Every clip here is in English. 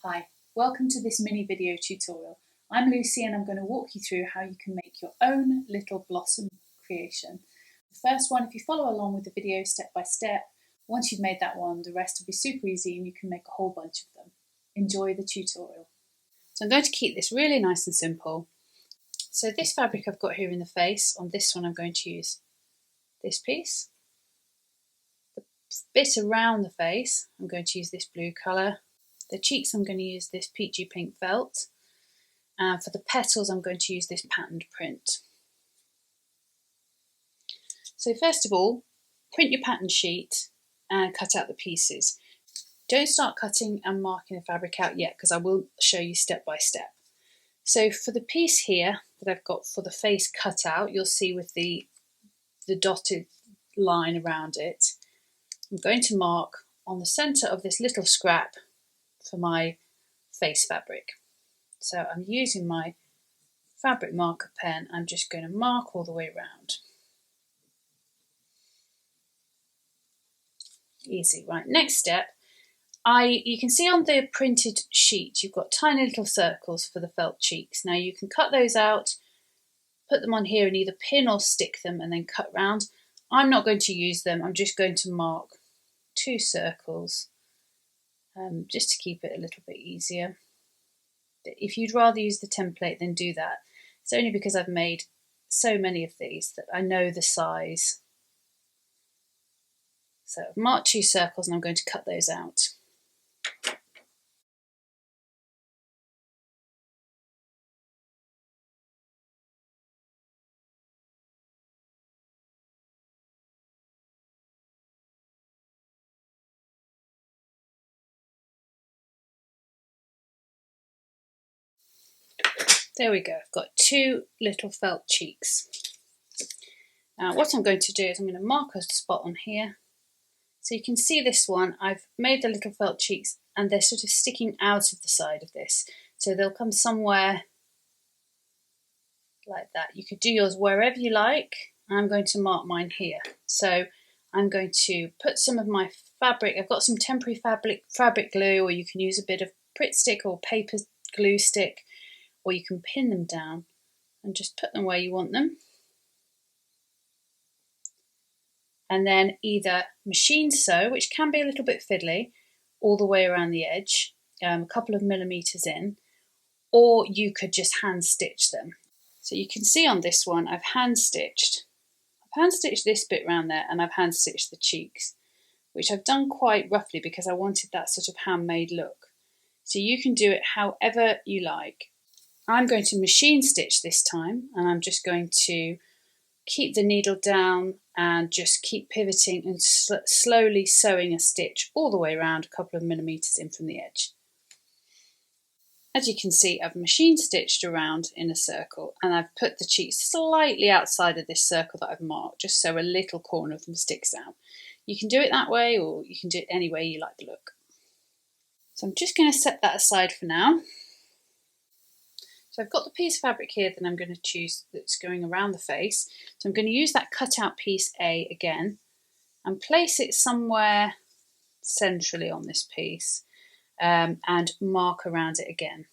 Hi, welcome to this mini video tutorial. I'm Lucy and I'm going to walk you through how you can make your own little blossom creation. The first one, if you follow along with the video step by step, once you've made that one, the rest will be super easy and you can make a whole bunch of them. Enjoy the tutorial. So I'm going to keep this really nice and simple. So this fabric I've got here in the face, on this one I'm going to use this piece. The bit around the face, I'm going to use this blue colour. The cheeks I'm going to use this peachy pink felt, and for the petals I'm going to use this patterned print. So first of all, print your pattern sheet and cut out the pieces. Don't start cutting and marking the fabric out yet because I will show you step by step. So for the piece here that I've got for the face cut out, you'll see with the dotted line around it, I'm going to mark on the centre of this little scrap for my face fabric. So I'm using my fabric marker pen. I'm just going to mark all the way around. Easy. Right, next step, you can see on the printed sheet you've got tiny little circles for the felt cheeks. Now you can cut those out, put them on here and either pin or stick them and then cut round. I'm not going to use them, I'm just going to mark 2 circles. Just to keep it a little bit easier. If you'd rather use the template, then do that. It's only because I've made so many of these that I know the size. So I've marked 2 circles and I'm going to cut those out. There we go, I've got 2 little felt cheeks. Now what I'm going to do is I'm going to mark a spot on here. So you can see this one, I've made the little felt cheeks and they're sort of sticking out of the side of this. So they'll come somewhere like that. You could do yours wherever you like. I'm going to mark mine here. So I'm going to put some of my fabric, I've got some temporary fabric glue, or you can use a bit of Pritt stick or paper glue stick, or you can pin them down and just put them where you want them. And then either machine sew, which can be a little bit fiddly, all the way around the edge, a couple of millimetres in, or you could just hand stitch them. So you can see on this one I've hand stitched this bit around there and I've hand stitched the cheeks, which I've done quite roughly because I wanted that sort of handmade look. So you can do it however you like. I'm going to machine stitch this time and I'm just going to keep the needle down and just keep pivoting and slowly sewing a stitch all the way around, a couple of millimetres in from the edge. As you can see, I've machine stitched around in a circle and I've put the cheeks slightly outside of this circle that I've marked, just so a little corner of them sticks out. You can do it that way or you can do it any way you like the look. So I'm just going to set that aside for now. So I've got the piece of fabric here that I'm going to choose that's going around the face. So I'm going to use that cutout piece A again and place it somewhere centrally on this piece and mark around it again.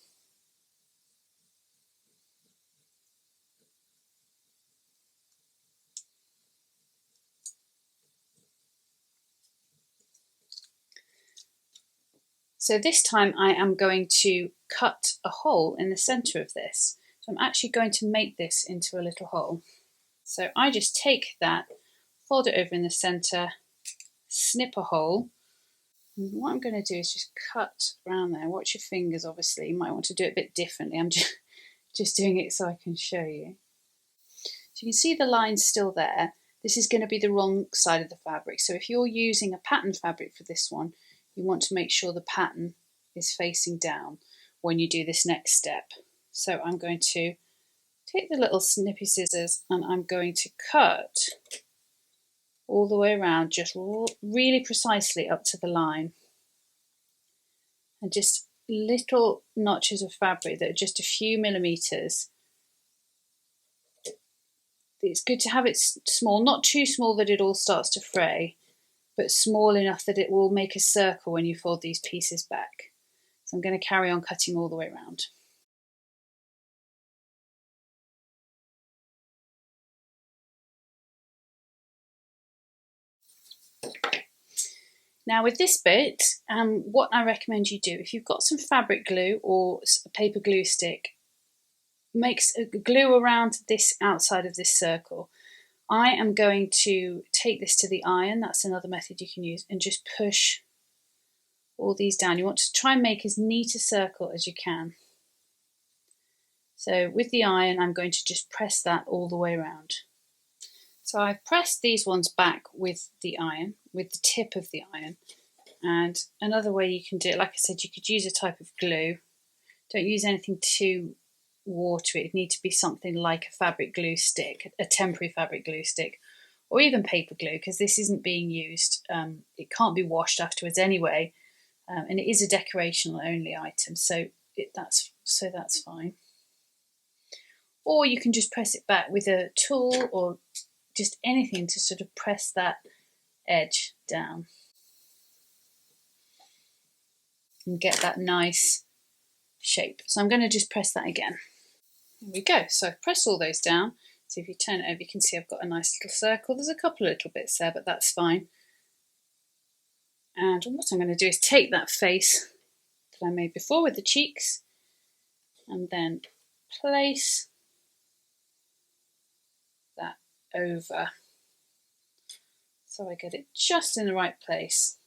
So this time I am going to cut a hole in the centre of this. So I'm actually going to make this into a little hole. So I just take that, fold it over in the centre, snip a hole. And what I'm going to do is just cut around there. Watch your fingers, obviously. You might want to do it a bit differently. I'm just doing it so I can show you. So you can see the lines still there. This is going to be the wrong side of the fabric. So if you're using a pattern fabric for this one, you want to make sure the pattern is facing down when you do this next step. So I'm going to take the little snippy scissors and I'm going to cut all the way around, just really precisely up to the line. And just little notches of fabric that are just a few millimetres. It's good to have it small, not too small that it all starts to fray, but small enough that it will make a circle when you fold these pieces back. So I'm going to carry on cutting all the way around. Now with this bit, what I recommend you do, if you've got some fabric glue or a paper glue stick, makes a glue around this outside of this circle. I am going to take this to the iron, that's another method you can use, and just push all these down. You want to try and make as neat a circle as you can. So with the iron, I'm going to just press that all the way around. So I've pressed these ones back with the iron, with the tip of the iron. And another way you can do it, like I said, you could use a type of glue. Don't use anything too watery. It needs to be something like a fabric glue stick, a temporary fabric glue stick, or even paper glue, because this isn't being used. It can't be washed afterwards anyway, and it is a decorational only item, so that's fine. Or you can just press it back with a tool or just anything to sort of press that edge down and get that nice shape. So I'm going to just press that again. There we go. So I've pressed all those down. So if you turn it over, you can see I've got a nice little circle. There's a couple of little bits there, but that's fine. And what I'm going to do is take that face that I made before with the cheeks and then place that over so I get it just in the right place.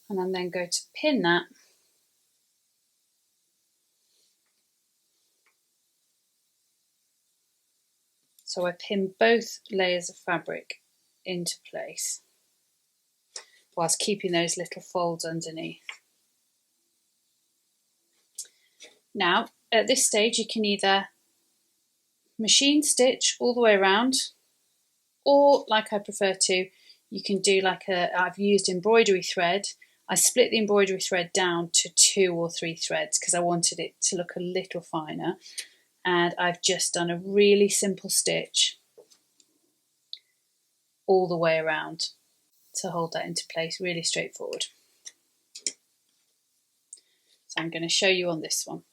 And I'm then going to pin that so I pin both layers of fabric into place whilst keeping those little folds underneath. Now at this stage you can either machine stitch all the way around, or like I prefer to, you can do like I've used embroidery thread. I split the embroidery thread down to 2 or 3 threads because I wanted it to look a little finer, and I've just done a really simple stitch all the way around to hold that into place, really straightforward. So I'm going to show you on this one.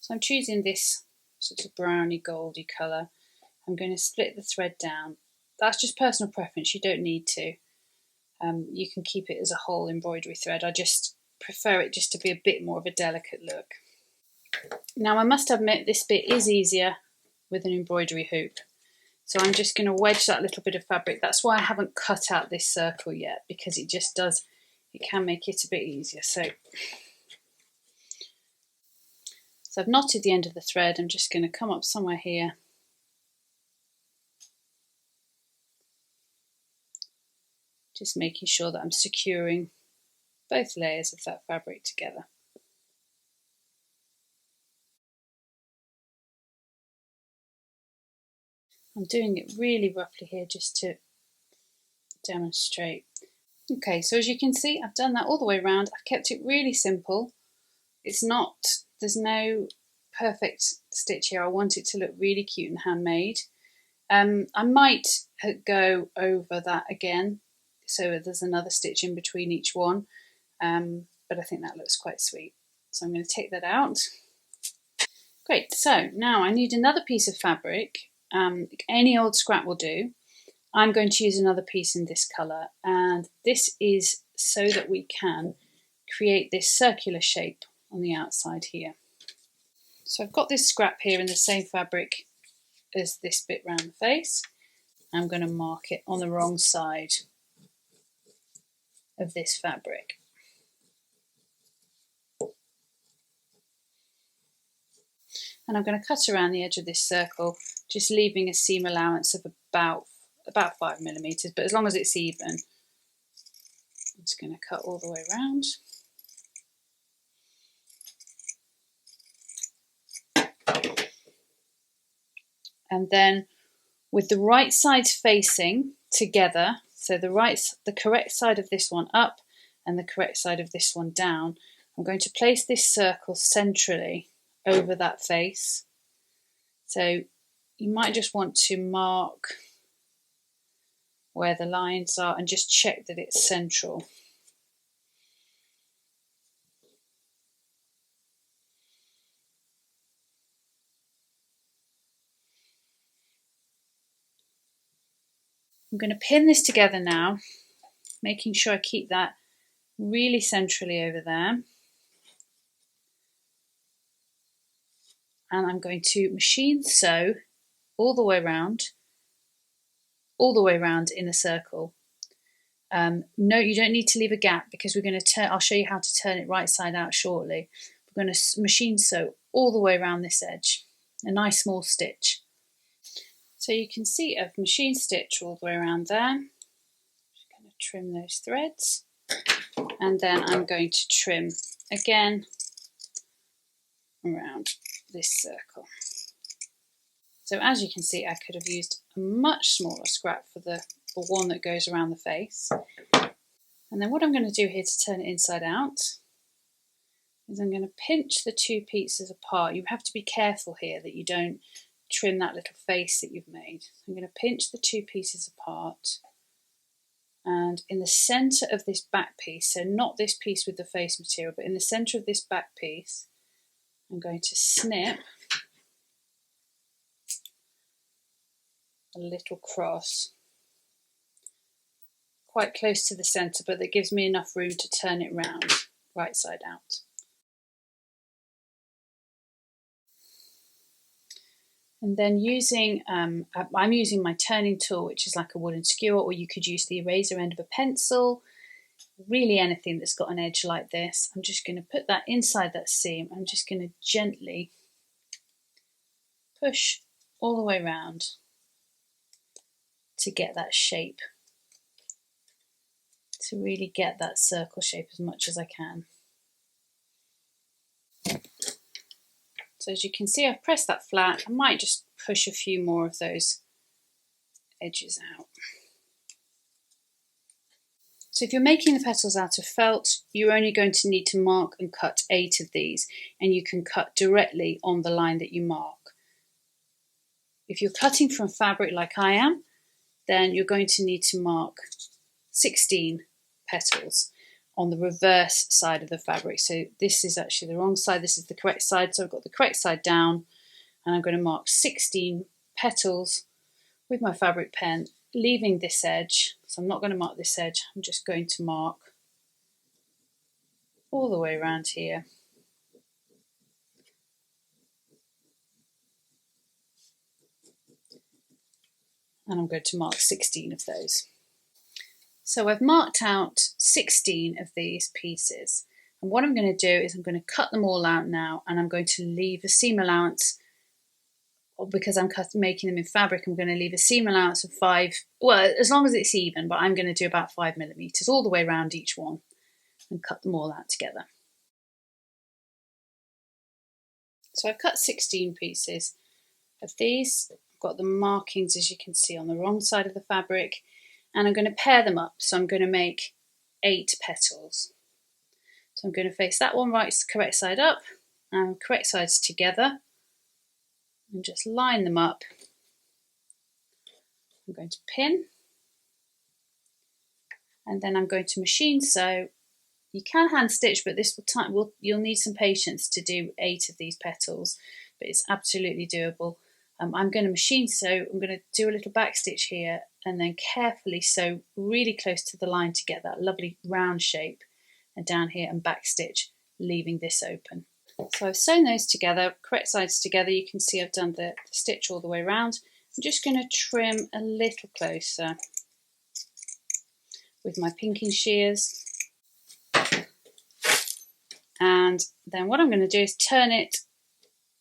So I'm choosing this sort of browny goldy colour. I'm going to split the thread down. That's just personal preference, you don't need to. You can keep it as a whole embroidery thread. I just prefer it just to be a bit more of a delicate look. Now I must admit this bit is easier with an embroidery hoop. So I'm just going to wedge that little bit of fabric. That's why I haven't cut out this circle yet, because it just does, it can make it a bit easier. So I've knotted the end of the thread. I'm just going to come up somewhere here. Just making sure that I'm securing both layers of that fabric together. I'm doing it really roughly here just to demonstrate. Okay, so as you can see, I've done that all the way around. I've kept it really simple. It's not, there's no perfect stitch here. I want it to look really cute and handmade. I might go over that again, so there's another stitch in between each one, but I think that looks quite sweet. So I'm going to take that out. Great, so now I need another piece of fabric. Any old scrap will do. I'm going to use another piece in this colour, and this is so that we can create this circular shape on the outside here. So I've got this scrap here in the same fabric as this bit round the face. I'm going to mark it on the wrong side of this fabric. And I'm going to cut around the edge of this circle, just leaving a seam allowance of about 5 millimeters, but as long as it's even. I'm just going to cut all the way around. And then with the right sides facing together, so the correct side of this one up and the correct side of this one down, I'm going to place this circle centrally over that face. So you might just want to mark where the lines are and just check that it's central. I'm going to pin this together now, making sure I keep that really centrally over there. And I'm going to machine sew all the way around in a circle. No, you don't need to leave a gap because we're going to turn. I'll show you how to turn it right side out shortly. We're going to machine sew all the way around this edge, a nice small stitch. So you can see I've machine stitched all the way around there. Just going to trim those threads, and then I'm going to trim again around this circle. So as you can see, I could have used a much smaller scrap for the one that goes around the face. And then what I'm going to do here to turn it inside out is I'm going to pinch the two pieces apart. You have to be careful here that you don't trim that little face that you've made. I'm going to pinch the two pieces apart, and in the centre of this back piece, so not this piece with the face material, but in the centre of this back piece, I'm going to snip a little cross quite close to the centre, but that gives me enough room to turn it round right side out. And then I'm using my turning tool, which is like a wooden skewer, or you could use the eraser end of a pencil, really anything that's got an edge like this. I'm just going to put that inside that seam. I'm just going to gently push all the way around to get that shape, to really get that circle shape as much as I can. So as you can see, I've pressed that flat. I might just push a few more of those edges out. So if you're making the petals out of felt, you're only going to need to mark and cut 8 of these, and you can cut directly on the line that you mark. If you're cutting from fabric like I am, then you're going to need to mark 16 petals on the reverse side of the fabric. So this is actually the wrong side, this is the correct side. So I've got the correct side down, and I'm going to mark 16 petals with my fabric pen, leaving this edge. So I'm not going to mark this edge, I'm just going to mark all the way around here. And I'm going to mark 16 of those. So I've marked out 16 of these pieces. And what I'm going to do is I'm going to cut them all out now, and I'm going to leave a seam allowance, because I'm making them in fabric, I'm going to leave a seam allowance of 5, well, as long as it's even, but I'm going to do about 5mm all the way around each one and cut them all out together. So I've cut 16 pieces of these. I've got the markings, as you can see, on the wrong side of the fabric, and I'm going to pair them up. So I'm going to make 8 petals. So I'm going to face that one correct side up and correct sides together, and just line them up. I'm going to pin, and then I'm going to machine sew. You can hand stitch, but you'll need some patience to do 8 of these petals, but it's absolutely doable. I'm going to machine sew. I'm going to do a little back stitch here, and then carefully sew really close to the line to get that lovely round shape, and down here and back stitch, leaving this open. So I've sewn those together, correct sides together. You can see I've done the stitch all the way around. I'm just going to trim a little closer with my pinking shears. And then what I'm going to do is turn it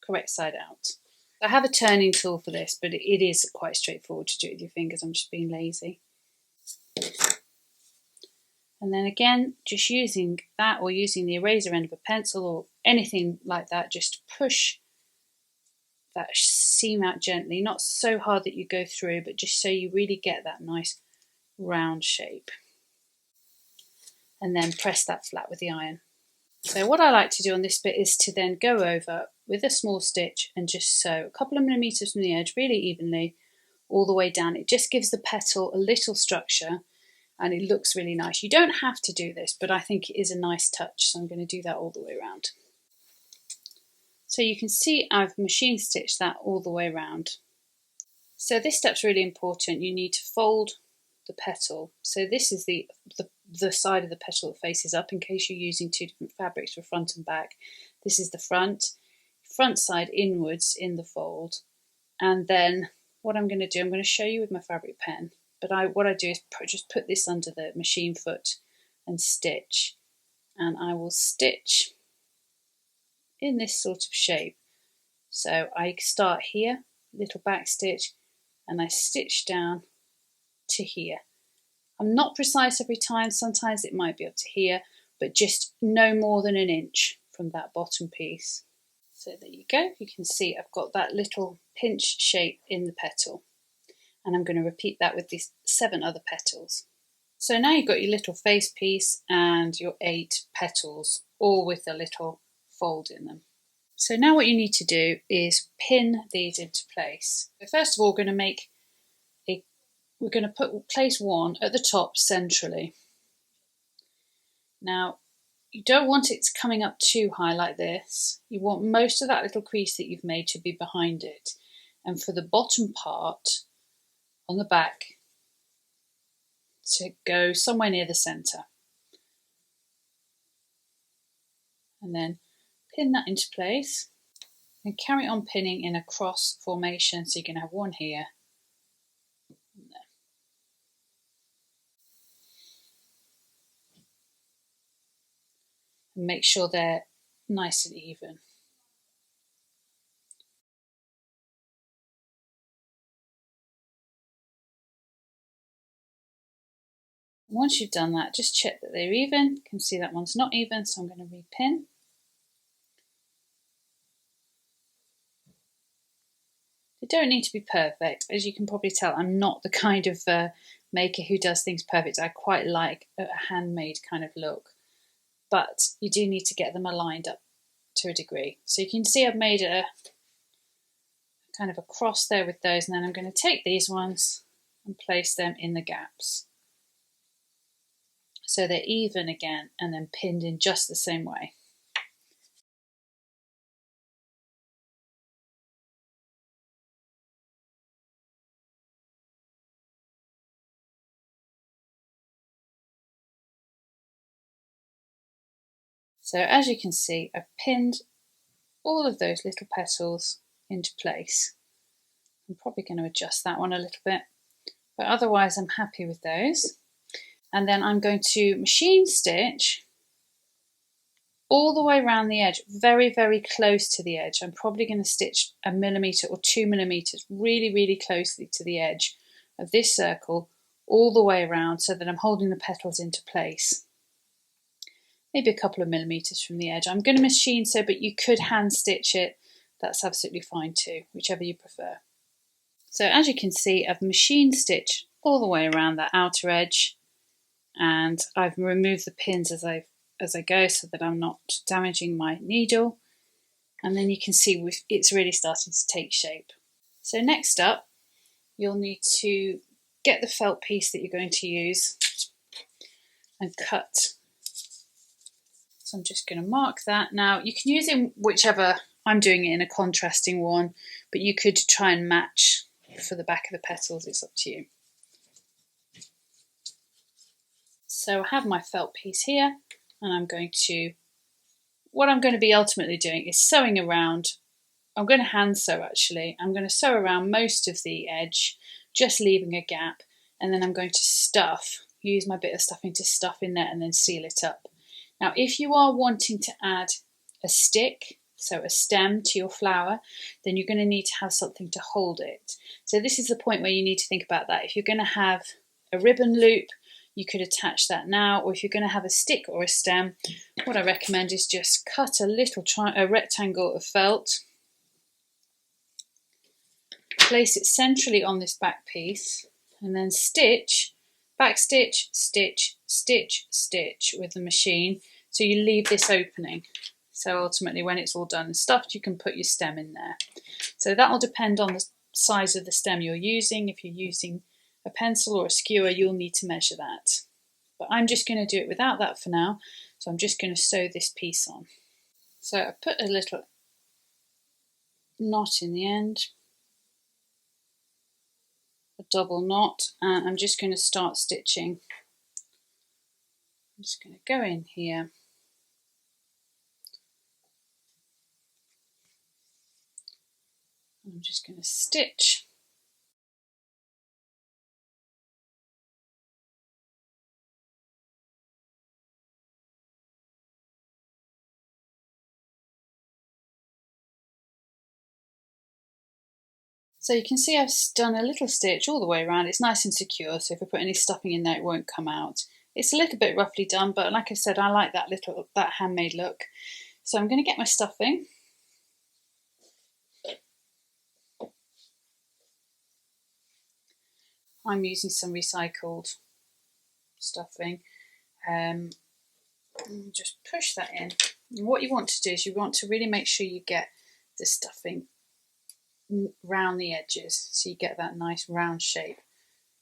correct side out. I have a turning tool for this, but it is quite straightforward to do it with your fingers. I'm just being lazy. And then again, just using that, or using the eraser end of a pencil or anything like that, just push that seam out gently, not so hard that you go through, but just so you really get that nice round shape. And then press that flat with the iron. So what I like to do on this bit is to then go over with a small stitch and just sew a couple of millimeters from the edge really evenly all the way down. It just gives the petal a little structure and it looks really nice. You don't have to do this, but I think it is a nice touch, so I'm going to do that all the way around. So you can see I've machine stitched that all the way around. So this step's really important. You need to fold the petal. So this is the side of the petal that faces up in case you're using two different fabrics for front and back. This is the front side inwards in the fold. And then what I'm going to do, I'm going to show you with my fabric pen, but what I do is just put this under the machine foot and stitch. And I will stitch in this sort of shape. So I start here, little back stitch, and I stitch down to here. I'm not precise every time, sometimes it might be up to here, but just no more than an inch from that bottom piece. So there you go, you can see I've got that little pinch shape in the petal, and I'm going to repeat that with these 7 other petals. So now you've got your little face piece and your 8 petals, all with a little fold in them. So now what you need to do is pin these into place. So first of all, we're going to place one at the top centrally. Now, you don't want it coming up too high like this. You want most of that little crease that you've made to be behind it. And for the bottom part on the back to go somewhere near the centre. And then pin that into place and carry on pinning in a cross formation, so you're going to have one here and there. And make sure they're nice and even. Once you've done that, just check that they're even. You can see that one's not even, so I'm going to repin. They don't need to be perfect. As you can probably tell, I'm not the kind of maker who does things perfect. I quite like a handmade kind of look, but you do need to get them aligned up to a degree. So you can see I've made a kind of a cross there with those, and then I'm going to take these ones and place them in the gaps. So they're even again and then pinned in just the same way. So as you can see, I've pinned all of those little petals into place. I'm probably going to adjust that one a little bit, but otherwise I'm happy with those. And then I'm going to machine stitch all the way around the edge, very, very close to the edge. I'm probably going to stitch 1 millimetre or 2 millimetres really, really closely to the edge of this circle all the way around, so that I'm holding the petals into place. Maybe a couple of millimetres from the edge. I'm going to machine sew, but you could hand stitch it. That's absolutely fine too, whichever you prefer. So as you can see, I've machine stitched all the way around that outer edge, and I've removed the pins as I go so that I'm not damaging my needle. And then you can see it's really starting to take shape. So next up, you'll need to get the felt piece that you're going to use and cut. So I'm just going to mark that. Now you can use it whichever, I'm doing it in a contrasting one, but you could try and match for the back of the petals, it's up to you. So I have my felt piece here, and what I'm going to be ultimately doing is sewing around. I'm going to hand sew actually. I'm going to sew around most of the edge, just leaving a gap, and then I'm going to use my bit of stuffing to stuff in there and then seal it up. Now if you are wanting to add a stick, so a stem to your flower, then you're going to need to have something to hold it. So this is the point where you need to think about that. If you're going to have a ribbon loop, you could attach that now, or if you're going to have a stick or a stem, what I recommend is just cut a rectangle of felt, place it centrally on this back piece, and then stitch, back stitch, stitch, stitch, stitch with the machine, so you leave this opening. So ultimately when it's all done and stuffed, you can put your stem in there. So that will depend on size of the stem you're using. If you're using a pencil or a skewer, you'll need to measure that. But I'm just going to do it without that for now, so I'm just going to sew this piece on. So I put a little knot in the end, a double knot, and I'm just going to start stitching. I'm just going to go in here. I'm just going to stitch. So you can see I've done a little stitch all the way around. It's nice and secure, so if I put any stuffing in there, it won't come out. It's a little bit roughly done, but like I said, I like that handmade look. So I'm going to get my stuffing. I'm using some recycled stuffing. Just push that in. And what you want to do is you want to really make sure you get the stuffing round the edges, so you get that nice round shape.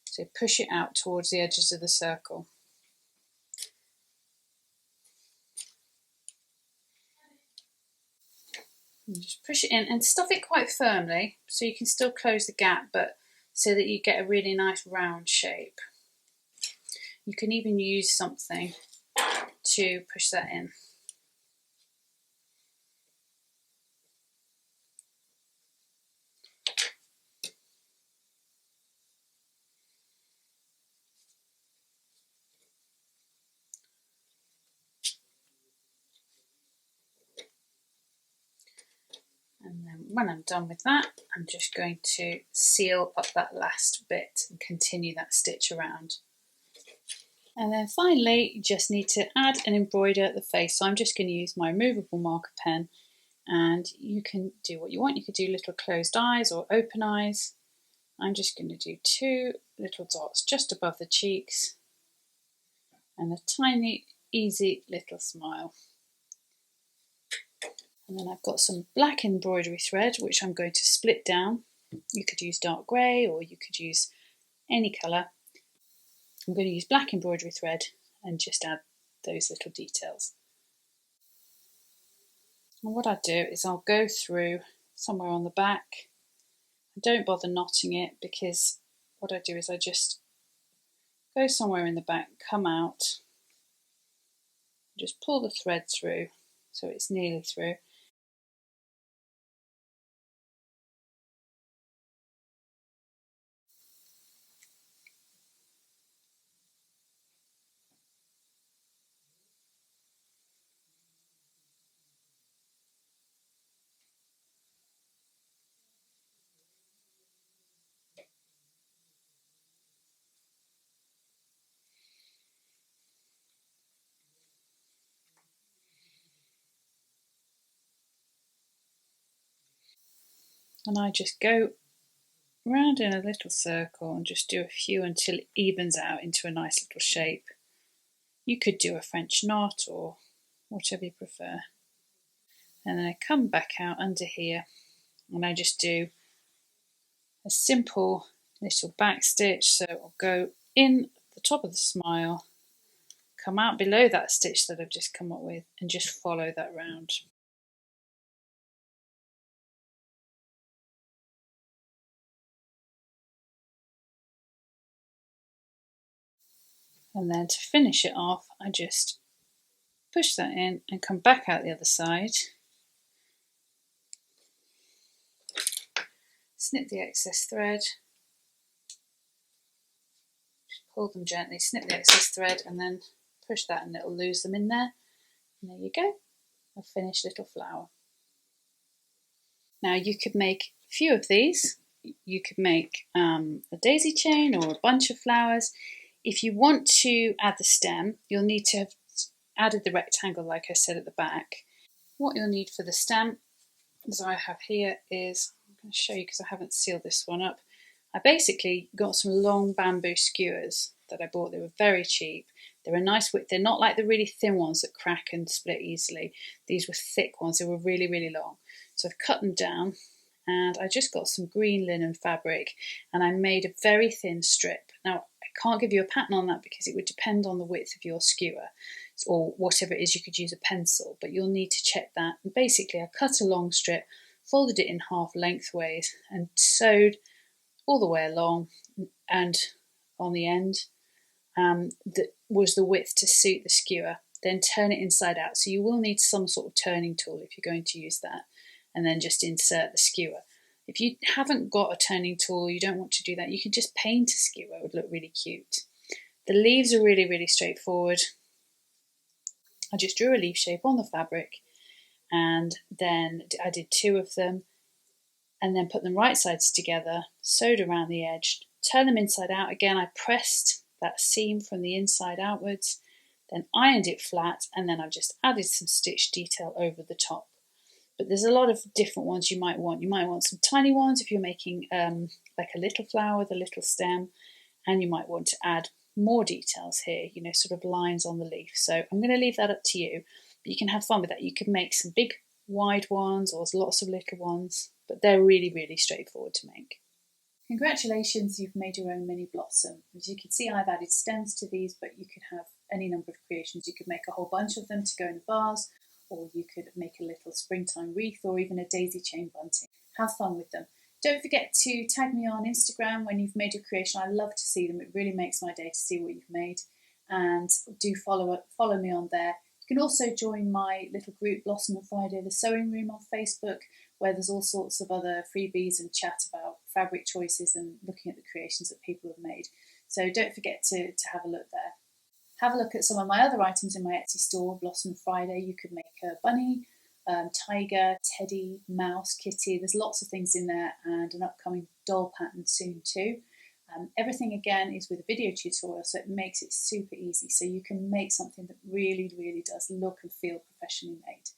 So push it out towards the edges of the circle. And just push it in and stuff it quite firmly so you can still close the gap, but so that you get a really nice round shape. You can even use something to push that in. And then when I'm done with that, I'm just going to seal up that last bit and continue that stitch around. And then finally, you just need to add and embroider the face. So I'm just going to use my removable marker pen, and you can do what you want. You could do little closed eyes or open eyes. I'm just going to do 2 little dots just above the cheeks and a tiny, easy little smile. And then I've got some black embroidery thread, which I'm going to split down. You could use dark grey or you could use any colour. I'm going to use black embroidery thread and just add those little details. And what I do is I'll go through somewhere on the back. I don't bother knotting it, because what I do is I just go somewhere in the back, come out, just pull the thread through so it's nearly through. And I just go round in a little circle and just do a few until it evens out into a nice little shape. You could do a French knot or whatever you prefer. And then I come back out under here and I just do a simple little back stitch. So I'll go in the top of the smile, come out below that stitch that I've just come up with, and just follow that round. And then to finish it off, I just push that in and come back out the other side. Snip the excess thread, just pull them gently, snip the excess thread, and then push that and it'll lose them in there. And there you go, a finished little flower. Now you could make a few of these. You could make a daisy chain or a bunch of flowers. If you want to add the stem, you'll need to have added the rectangle like I said at the back. What you'll need for the stem, as I have here, is, I'm going to show you because I haven't sealed this one up. I basically got some long bamboo skewers that I bought. They were very cheap. They're a nice width. They're not like the really thin ones that crack and split easily. These were thick ones. They were really, really long. So I've cut them down and I just got some green linen fabric and I made a very thin strip. Now, I can't give you a pattern on that because it would depend on the width of your skewer, or whatever it is. You could use a pencil, but you'll need to check that. And basically, I cut a long strip, folded it in half lengthways, and sewed all the way along and on the end. That was the width to suit the skewer. Then turn it inside out. So you will need some sort of turning tool if you're going to use that, and then just insert the skewer. If you haven't got a turning tool, you don't want to do that, you can just paint a skewer. It would look really cute. The leaves are really, really straightforward. I just drew a leaf shape on the fabric, and then I did 2 of them, and then put them right sides together, sewed around the edge, turn them inside out. Again, I pressed that seam from the inside outwards, then ironed it flat, and then I've just added some stitch detail over the top. But there's a lot of different ones you might want. You might want some tiny ones if you're making like a little flower with a little stem, and you might want to add more details here, sort of lines on the leaf. So I'm going to leave that up to you, but you can have fun with that. You could make some big wide ones or lots of little ones, but they're really, really straightforward to make. Congratulations, you've made your own mini blossom. As you can see, I've added stems to these, but you could have any number of creations. You could make a whole bunch of them to go in a vase, or you could make a little springtime wreath, or even a daisy chain bunting. Have fun with them. Don't forget to tag me on Instagram when you've made your creation. I love to see them. It really makes my day to see what you've made. And do follow me on there. You can also join my little group, Blossom on Friday, the Sewing Room on Facebook, where there's all sorts of other freebies and chat about fabric choices and looking at the creations that people have made. So don't forget to have a look there. Have a look at some of my other items in my Etsy store, Blossom Friday. You could make a bunny, tiger, teddy, mouse, kitty. There's lots of things in there, and an upcoming doll pattern soon too. Everything again is with a video tutorial, so it makes it super easy. So you can make something that really, really does look and feel professionally made.